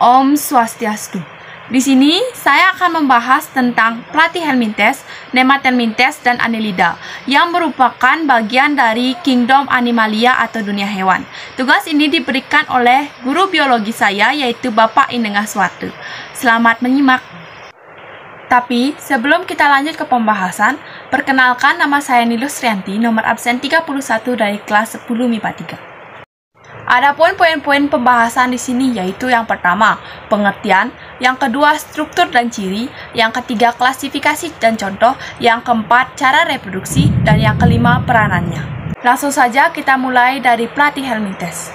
Om Swastiastu. Di sini saya akan membahas tentang Platyhelminthes, Nemathelminthes, dan Annelida yang merupakan bagian dari kingdom Animalia atau dunia hewan. Tugas ini diberikan oleh guru biologi saya, yaitu Bapak Indengaswatu. Selamat menyimak. Tapi sebelum kita lanjut ke pembahasan, perkenalkan, nama saya Nilus Rianti, nomor absen 31 dari kelas 10 MIPA 3. Adapun poin-poin pembahasan di sini yaitu yang pertama, pengertian, yang kedua, struktur dan ciri, yang ketiga, klasifikasi dan contoh, yang keempat, cara reproduksi, dan yang kelima, peranannya. Langsung saja kita mulai dari Platyhelminthes.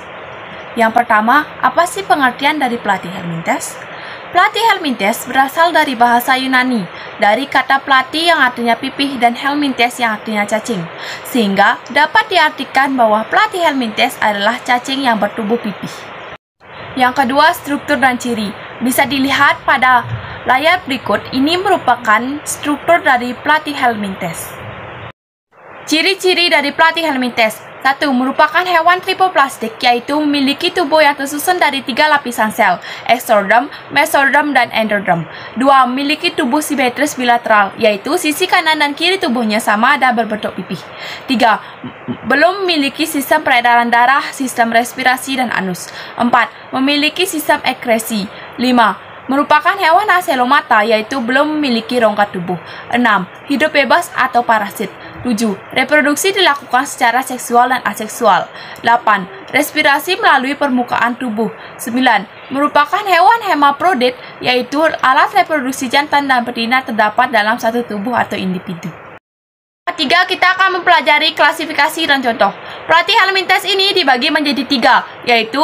Yang pertama, apa sih pengertian dari Platyhelminthes? Platyhelminthes berasal dari bahasa Yunani, dari kata platy yang artinya pipih dan helminthes yang artinya cacing, sehingga dapat diartikan bahwa Platyhelminthes adalah cacing yang bertubuh pipih. Yang kedua, struktur dan ciri. Bisa dilihat pada layar berikut, ini merupakan struktur dari Platyhelminthes. Ciri-ciri dari Platyhelminthes. 1. Merupakan hewan tripoplastik, yaitu memiliki tubuh yang tersusun dari 3 lapisan sel, ektoderm, mesoderm, dan endoderm. 2. Memiliki tubuh simetris bilateral, yaitu sisi kanan dan kiri tubuhnya sama dan berbentuk pipih. 3. Belum memiliki sistem peredaran darah, sistem respirasi, dan anus. 4. Memiliki sistem ekskresi. 5. Merupakan hewan aselomata, yaitu belum memiliki rongga tubuh. 6. Hidup bebas atau parasit. 7. Reproduksi dilakukan secara seksual dan aseksual. 8. Respirasi melalui permukaan tubuh. 9. Merupakan hewan hermaprodit, yaitu alat reproduksi jantan dan betina terdapat dalam satu tubuh atau individu. Ketiga, kita akan mempelajari klasifikasi dan contoh. Platyhelminthes ini dibagi menjadi 3, yaitu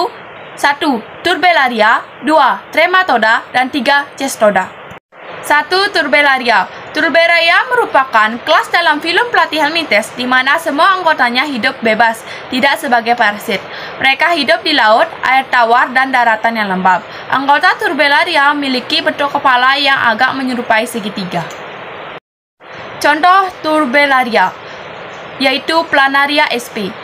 1. Turbellaria, 2. Trematoda, dan 3. Cestoda. 1. Turbellaria. Turbellaria merupakan kelas dalam filum Platyhelminthes di mana semua anggotanya hidup bebas, tidak sebagai parasit. Mereka hidup di laut, air tawar, dan daratan yang lembab. Anggota Turbellaria memiliki bentuk kepala yang agak menyerupai segitiga. Contoh Turbellaria yaitu Planaria sp.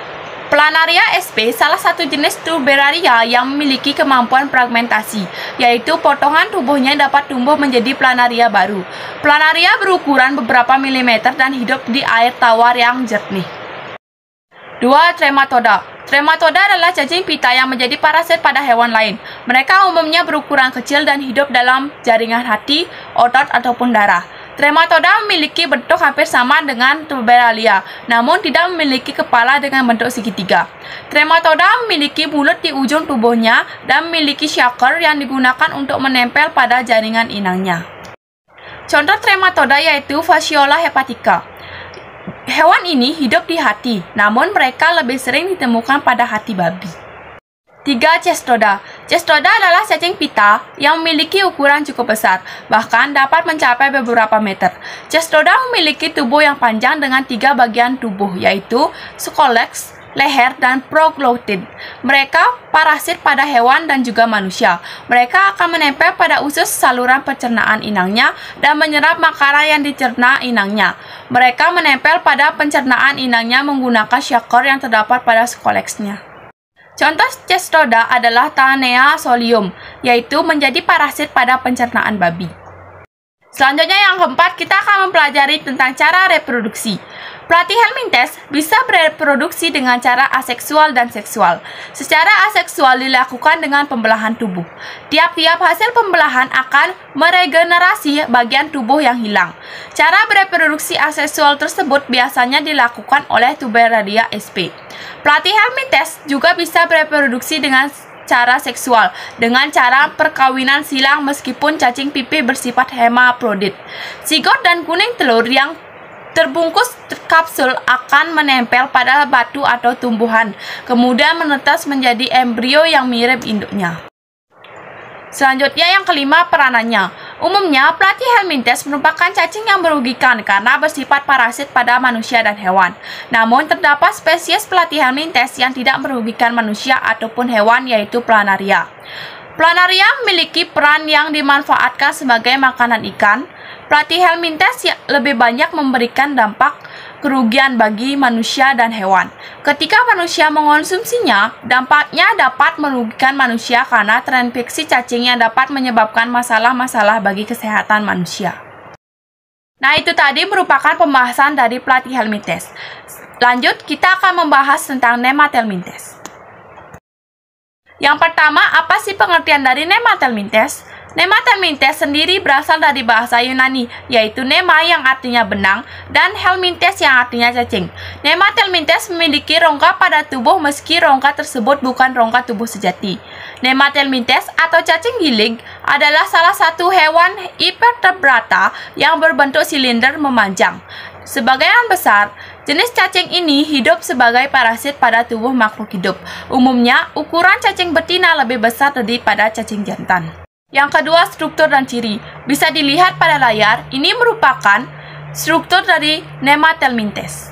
Planaria sp salah satu jenis Turbellaria yang memiliki kemampuan fragmentasi, yaitu potongan tubuhnya dapat tumbuh menjadi planaria baru. Planaria berukuran beberapa milimeter dan hidup di air tawar yang jernih. 2. Trematoda. Trematoda adalah cacing pita yang menjadi parasit pada hewan lain. Mereka umumnya berukuran kecil dan hidup dalam jaringan hati, otot, ataupun darah. Trematoda memiliki bentuk hampir sama dengan Turbellaria, namun tidak memiliki kepala dengan bentuk segitiga. Trematoda memiliki mulut di ujung tubuhnya dan memiliki shaker yang digunakan untuk menempel pada jaringan inangnya. Contoh trematoda yaitu Fasciola hepatica. Hewan ini hidup di hati, namun mereka lebih sering ditemukan pada hati babi. 3. Cestoda. Cestoda adalah cacing pita yang memiliki ukuran cukup besar, bahkan dapat mencapai beberapa meter. Cestoda memiliki tubuh yang panjang dengan 3 bagian tubuh, yaitu scolex, leher, dan proglotin. Mereka parasit pada hewan dan juga manusia. Mereka akan menempel pada usus saluran pencernaan inangnya dan menyerap makanan yang dicerna inangnya. Mereka menempel pada pencernaan inangnya menggunakan shaker yang terdapat pada scolexnya. Contoh cestoda adalah Tanea solium, yaitu menjadi parasit pada pencernaan babi. Selanjutnya yang keempat, kita akan mempelajari tentang cara reproduksi. Platyhelminthes bisa bereproduksi dengan cara aseksual dan seksual. Secara aseksual dilakukan dengan pembelahan tubuh. Tiap-tiap hasil pembelahan akan meregenerasi bagian tubuh yang hilang. Cara bereproduksi aseksual tersebut biasanya dilakukan oleh Turbellaria sp. Platyhelminthes juga bisa bereproduksi dengan cara seksual dengan cara perkawinan silang meskipun cacing pipih bersifat hermaprodit. Zigot dan kuning telur yang terbungkus kapsul akan menempel pada batu atau tumbuhan, kemudian menetas menjadi embrio yang mirip induknya. Selanjutnya yang kelima, peranannya. Umumnya, Platyhelminthes merupakan cacing yang merugikan karena bersifat parasit pada manusia dan hewan. Namun, terdapat spesies Platyhelminthes yang tidak merugikan manusia ataupun hewan, yaitu Planaria. Planaria memiliki peran yang dimanfaatkan sebagai makanan ikan. Platyhelminthes lebih banyak memberikan dampak kerugian bagi manusia dan hewan. Ketika manusia mengonsumsinya, dampaknya dapat merugikan manusia karena terinfeksi cacing yang dapat menyebabkan masalah-masalah bagi kesehatan manusia. Nah, itu tadi merupakan pembahasan dari Platyhelminthes. Lanjut, kita akan membahas tentang Nemathelminthes. Yang pertama, apa sih pengertian dari Nemathelminthes? Nemathelminthes sendiri berasal dari bahasa Yunani, yaitu nema yang artinya benang, dan helminthes yang artinya cacing. Nemathelminthes memiliki rongga pada tubuh meski rongga tersebut bukan rongga tubuh sejati. Nemathelminthes atau cacing giling adalah salah satu hewan invertebrata yang berbentuk silinder memanjang. Sebagian besar, jenis cacing ini hidup sebagai parasit pada tubuh makhluk hidup. Umumnya, ukuran cacing betina lebih besar daripada cacing jantan. Yang kedua, struktur dan ciri. Bisa dilihat pada layar, ini merupakan struktur dari Nemathelminthes.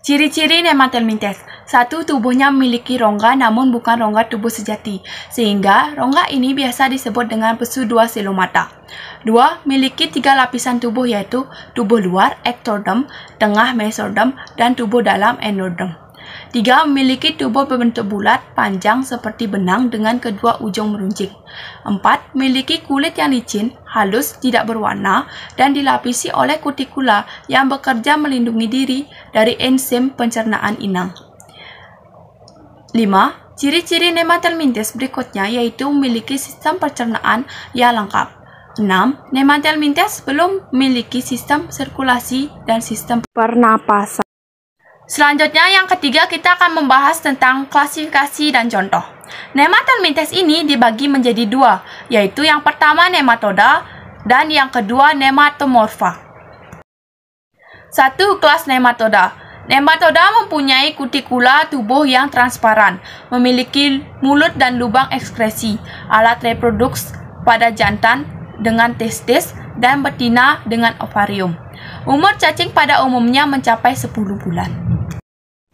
Ciri-ciri Nemathelminthes. 1. Tubuhnya memiliki rongga namun bukan rongga tubuh sejati, sehingga rongga ini biasa disebut dengan pesu dua silomata. 2. Memiliki 3 lapisan tubuh yaitu tubuh luar, ectoderm, tengah mesoderm, dan tubuh dalam endoderm. 3. Memiliki tubuh berbentuk bulat, panjang seperti benang dengan kedua ujung meruncing. 4. Memiliki kulit yang licin, halus, tidak berwarna, dan dilapisi oleh kutikula yang bekerja melindungi diri dari enzim pencernaan inang. 5. Ciri-ciri Nemathelminthes berikutnya yaitu memiliki sistem pencernaan yang lengkap. 6. Nemathelminthes belum memiliki sistem sirkulasi dan sistem pernapasan. Selanjutnya, yang ketiga, kita akan membahas tentang klasifikasi dan contoh. Nemathelminthes ini dibagi menjadi 2, yaitu yang pertama nematoda dan yang kedua nematomorpha. 1. Kelas nematoda. Nematoda mempunyai kutikula tubuh yang transparan, memiliki mulut dan lubang ekskresi, alat reproduksi pada jantan dengan testis dan betina dengan ovarium. Umur cacing pada umumnya mencapai 10 bulan.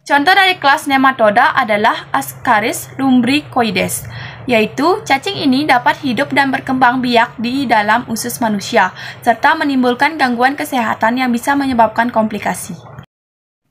Contoh dari kelas nematoda adalah Ascaris lumbricoides, yaitu cacing ini dapat hidup dan berkembang biak di dalam usus manusia, serta menimbulkan gangguan kesehatan yang bisa menyebabkan komplikasi.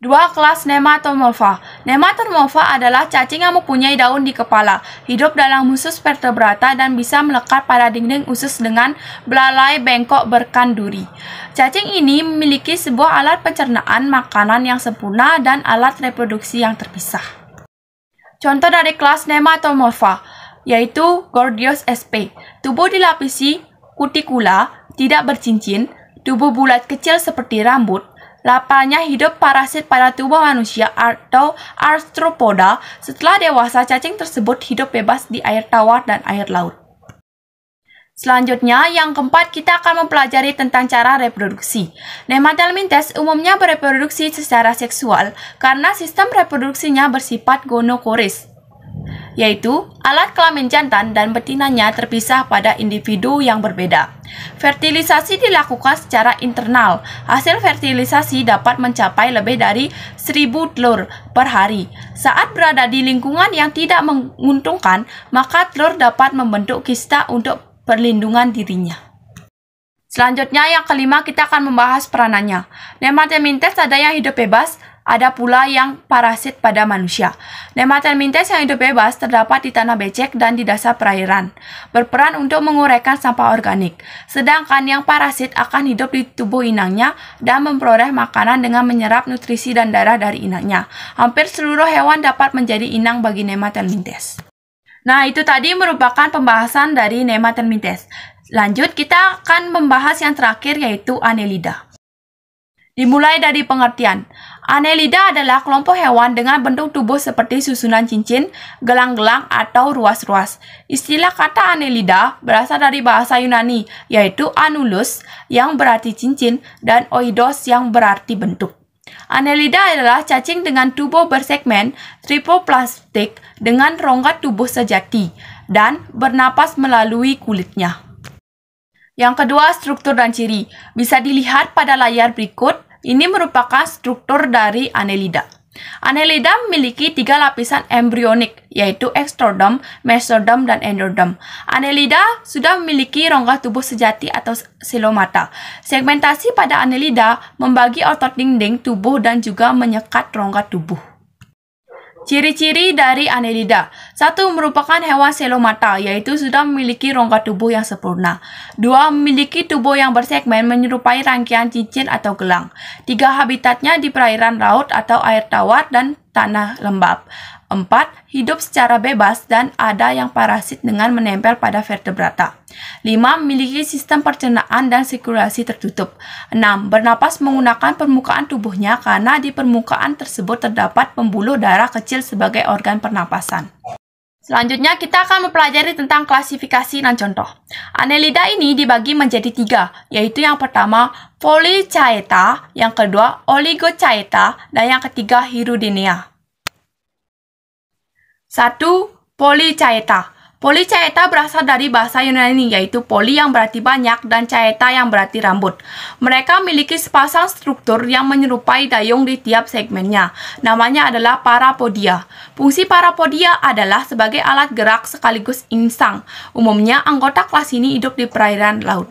2. Kelas nematomorpha. Nematomorpha adalah cacing yang mempunyai daun di kepala, hidup dalam usus vertebrata dan bisa melekat pada dinding usus dengan belalai bengkok berkanduri. Cacing ini memiliki sebuah alat pencernaan makanan yang sempurna dan alat reproduksi yang terpisah. Contoh dari kelas nematomorpha yaitu Gordius sp. Tubuh dilapisi kutikula, tidak bercincin, tubuh bulat kecil seperti rambut. Lapanya hidup parasit pada tubuh manusia atau arthropoda. Setelah dewasa, cacing tersebut hidup bebas di air tawar dan air laut. Selanjutnya, yang keempat, kita akan mempelajari tentang cara reproduksi. Nemathelminthes umumnya bereproduksi secara seksual karena sistem reproduksinya bersifat gonokoris, yaitu alat kelamin jantan dan betinanya terpisah pada individu yang berbeda. Fertilisasi dilakukan secara internal. Hasil fertilisasi dapat mencapai lebih dari 1000 telur per hari. Saat berada di lingkungan yang tidak menguntungkan, maka telur dapat membentuk kista untuk perlindungan dirinya. Selanjutnya, yang kelima, kita akan membahas peranannya. Nemathelminthes ada yang hidup bebas, ada pula yang parasit pada manusia. Nemathelminthes yang hidup bebas terdapat di tanah becek dan di dasar perairan, berperan untuk menguraikan sampah organik. Sedangkan yang parasit akan hidup di tubuh inangnya dan memperoleh makanan dengan menyerap nutrisi dan darah dari inangnya. Hampir seluruh hewan dapat menjadi inang bagi Nemathelminthes. Nah, itu tadi merupakan pembahasan dari Nemathelminthes. Lanjut, kita akan membahas yang terakhir yaitu Annelida. Dimulai dari pengertian. Annelida adalah kelompok hewan dengan bentuk tubuh seperti susunan cincin, gelang-gelang, atau ruas-ruas. Istilah kata Annelida berasal dari bahasa Yunani, yaitu annulus yang berarti cincin dan oidos yang berarti bentuk. Annelida adalah cacing dengan tubuh bersegmen tripoplastik dengan rongga tubuh sejati dan bernapas melalui kulitnya. Yang kedua, struktur dan ciri. Bisa dilihat pada layar berikut. Ini merupakan struktur dari Annelida. Annelida memiliki 3 lapisan embrionik, yaitu extrodom, mesodom, dan endodom. Annelida sudah memiliki rongga tubuh sejati atau selomata. Segmentasi pada Annelida membagi otot dinding tubuh dan juga menyekat rongga tubuh. Ciri-ciri dari Annelida. 1. Merupakan hewan selomata, yaitu sudah memiliki rongga tubuh yang sempurna. 2. Memiliki tubuh yang bersegmen menyerupai rangkaian cincin atau gelang. 3. Habitatnya di perairan laut atau air tawar dan tanah lembab. 4. Hidup secara bebas dan ada yang parasit dengan menempel pada vertebrata. 5. Memiliki sistem pencernaan dan sirkulasi tertutup. 6. Bernapas menggunakan permukaan tubuhnya karena di permukaan tersebut terdapat pembuluh darah kecil sebagai organ pernapasan. Selanjutnya kita akan mempelajari tentang klasifikasi dan contoh. Annelida ini dibagi menjadi 3, yaitu yang pertama Polychaeta, yang kedua Oligochaeta, dan yang ketiga Hirudinea. 1. Polychaeta. Polychaeta berasal dari bahasa Yunani, yaitu poly yang berarti banyak dan chaeta yang berarti rambut. Mereka memiliki sepasang struktur yang menyerupai dayung di tiap segmennya. Namanya adalah parapodia. Fungsi parapodia adalah sebagai alat gerak sekaligus insang. Umumnya anggota kelas ini hidup di perairan laut.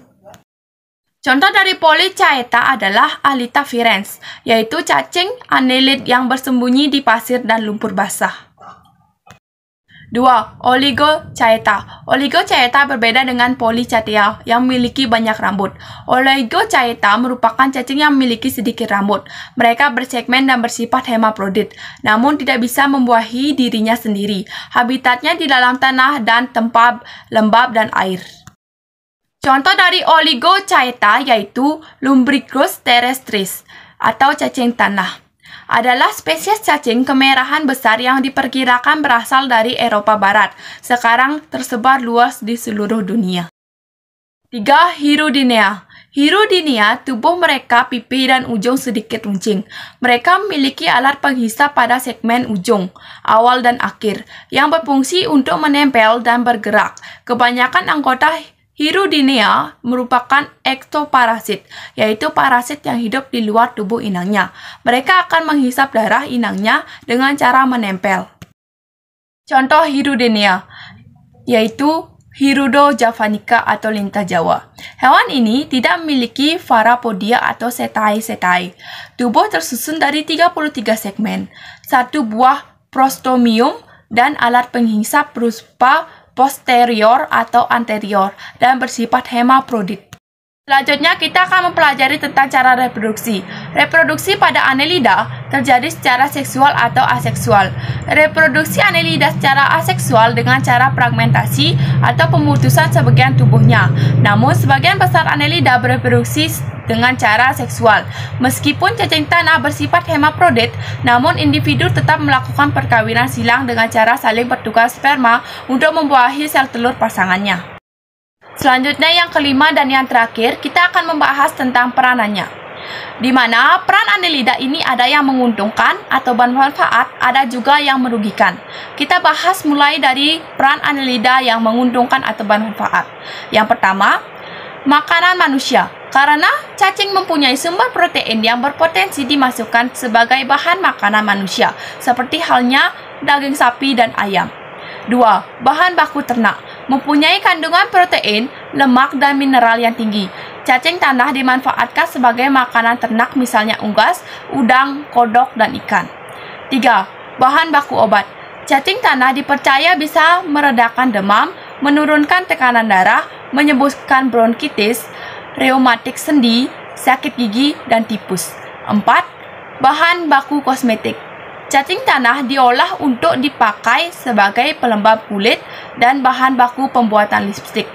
Contoh dari Polychaeta adalah Alita virens, yaitu cacing annelid yang bersembunyi di pasir dan lumpur basah. 2. Oligochaeta. Oligochaeta berbeda dengan Polychaeta yang memiliki banyak rambut. Oligochaeta merupakan cacing yang memiliki sedikit rambut. Mereka bersegmen dan bersifat hermafrodit, namun tidak bisa membuahi dirinya sendiri. Habitatnya di dalam tanah dan tempat lembab dan air. Contoh dari Oligochaeta yaitu Lumbricus terrestris atau cacing tanah. Adalah spesies cacing kemerahan besar yang diperkirakan berasal dari Eropa Barat. Sekarang tersebar luas di seluruh dunia. 3. Hirudinea. Hirudinea, tubuh mereka pipi dan ujung sedikit runcing. Mereka memiliki alat penghisap pada segmen ujung, awal dan akhir, yang berfungsi untuk menempel dan bergerak. Kebanyakan anggota Hirudinea merupakan ektoparasit, yaitu parasit yang hidup di luar tubuh inangnya. Mereka akan menghisap darah inangnya dengan cara menempel. Contoh Hirudinea, yaitu Hirudo javanica atau lintah Jawa. Hewan ini tidak memiliki parapodia atau setae-setae. Tubuh tersusun dari 33 segmen, 1 buah prostomium, dan alat penghisap berupa posterior atau anterior, dan bersifat hermafrodit. Selanjutnya kita akan mempelajari tentang cara reproduksi. Reproduksi pada Annelida terjadi secara seksual atau aseksual. Reproduksi Annelida secara aseksual dengan cara fragmentasi atau pemutusan sebagian tubuhnya. Namun sebagian besar Annelida bereproduksi dengan cara seksual. Meskipun cacing tanah bersifat hermafrodit, namun individu tetap melakukan perkawinan silang dengan cara saling bertukar sperma untuk membuahi sel telur pasangannya. Selanjutnya yang kelima dan yang terakhir, kita akan membahas tentang peranannya. Di mana peran Annelida ini ada yang menguntungkan atau bermanfaat, ada juga yang merugikan. Kita bahas mulai dari peran Annelida yang menguntungkan atau bermanfaat. Yang pertama, makanan manusia. Karena cacing mempunyai sumber protein yang berpotensi dimasukkan sebagai bahan makanan manusia, seperti halnya daging sapi dan ayam. 2. Bahan baku ternak. Mempunyai kandungan protein, lemak, dan mineral yang tinggi. Cacing tanah dimanfaatkan sebagai makanan ternak misalnya unggas, udang, kodok, dan ikan. 3. Bahan baku obat. Cacing tanah dipercaya bisa meredakan demam, menurunkan tekanan darah, menyembuhkan bronkitis, reumatik sendi, sakit gigi, dan tipus. 4. Bahan baku kosmetik. Cacing tanah diolah untuk dipakai sebagai pelembab kulit dan bahan baku pembuatan lipstik.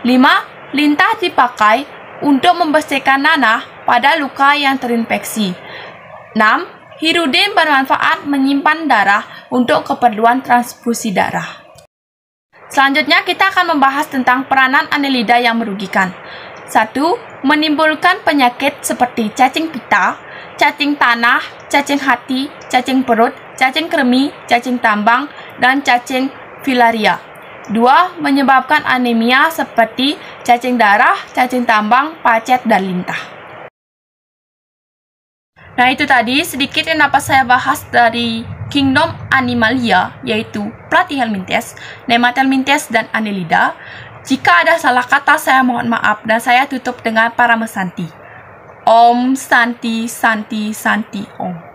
5. Lintah dipakai untuk membersihkan nanah pada luka yang terinfeksi. 6. Hirudin bermanfaat menyimpan darah untuk keperluan transfusi darah. Selanjutnya kita akan membahas tentang peranan Annelida yang merugikan. 1. Menimbulkan penyakit seperti cacing pita, cacing tanah, cacing hati, cacing perut, cacing kremi, cacing tambang, dan cacing filaria. 2. Menyebabkan anemia seperti cacing darah, cacing tambang, pacet, dan lintah. Nah, itu tadi sedikit yang dapat saya bahas dari Kingdom Animalia, yaitu Platyhelminthes, Nemathelminthes, dan Annelida. Jika ada salah kata, saya mohon maaf, dan saya tutup dengan Paramesanti. Om Santi Santi Santi Om.